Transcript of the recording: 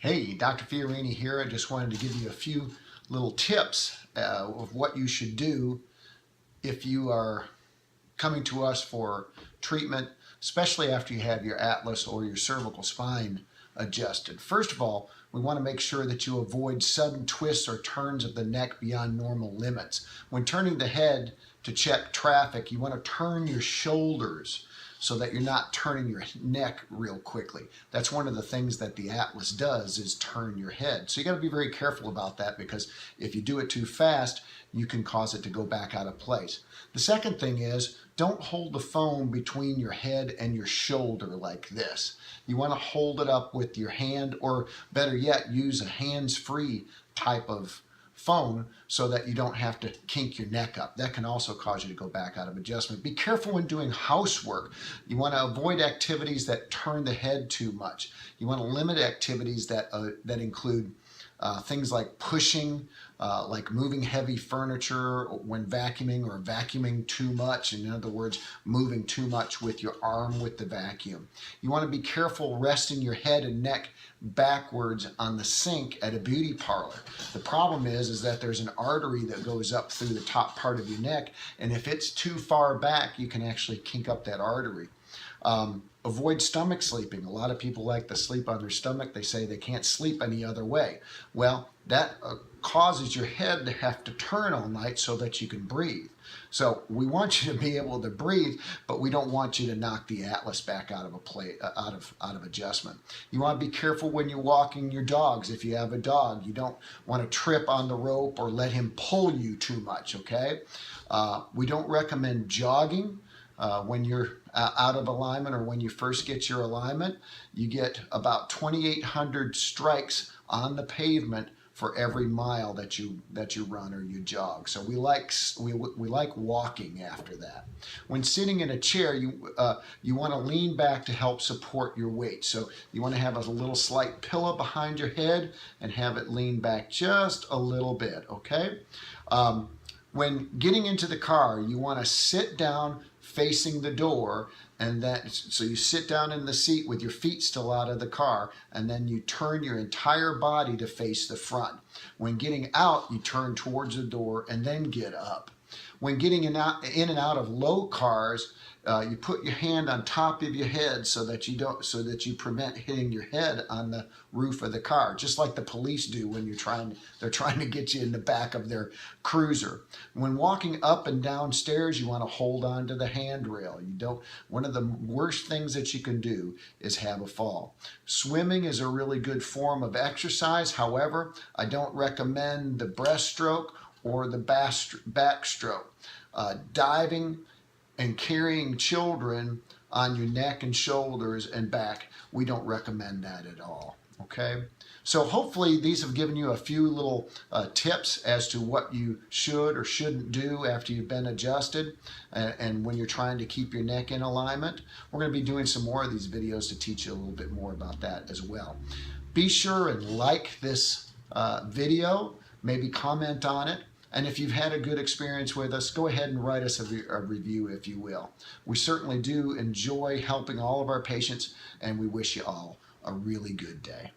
Hey, Dr. Fiorini here. I just wanted to give you a few little tips of what you should do if you are coming to us for treatment, especially after you have your atlas or your cervical spine adjusted. First of all, we want to make sure that you avoid sudden twists or turns of the neck beyond normal limits. When turning the head to check traffic, you want to turn your shoulders so that you're not turning your neck real quickly. That's one of the things that the atlas does, is turn your head. So you got to be very careful about that, because if you do it too fast, you can cause it to go back out of place. The second thing is, don't hold the phone between your head and your shoulder like this. You want to hold it up with your hand, or better yet, use a hands-free type of phone so that you don't have to kink your neck up. That can also cause you to go back out of adjustment. Be careful when doing housework. You want to avoid activities that turn the head too much. You want to limit activities that include things like pushing, like moving heavy furniture when vacuuming, or vacuuming too much. In other words, moving too much with your arm with the vacuum. You want to be careful resting your head and neck backwards on the sink at a beauty parlor. The problem is that there's an artery that goes up through the top part of your neck, and if it's too far back, you can actually kink up that artery. Avoid stomach sleeping. A lot of people like to sleep on their stomach. They say they can't sleep any other way. Well, that causes your head to have to turn all night so that you can breathe. So we want you to be able to breathe, but we don't want you to knock the atlas back out of adjustment. You want to be careful when you're walking your dogs. If you have a dog, you don't want to trip on the rope or let him pull you too much, okay? We don't recommend jogging. When you're out of alignment, or when you first get your alignment, you get about 2,800 strikes on the pavement for every mile that you run or you jog. So we like walking after that. When sitting in a chair, you want to lean back to help support your weight. So you want to have a little slight pillow behind your head and have it lean back just a little bit, okay? When getting into the car, you want to sit down facing the door, and so you sit down in the seat with your feet still out of the car, and then you turn your entire body to face the front. When getting out, you turn towards the door and then get up. When getting in and out of low cars, you put your hand on top of your head so that you prevent hitting your head on the roof of the car, just like the police do when they're trying to get you in the back of their cruiser. When walking up and down stairs, you want to hold on to the handrail. One of the worst things that you can do is have a fall. Swimming is a really good form of exercise. However, I don't recommend the breaststroke or the backstroke. Diving and carrying children on your neck and shoulders and back, we don't recommend that at all, okay? So hopefully these have given you a few little tips as to what you should or shouldn't do after you've been adjusted, and when you're trying to keep your neck in alignment. We're going to be doing some more of these videos to teach you a little bit more about that as well. Be sure and like this video, maybe comment on it. And if you've had a good experience with us, go ahead and write us a review, if you will. We certainly do enjoy helping all of our patients, and we wish you all a really good day.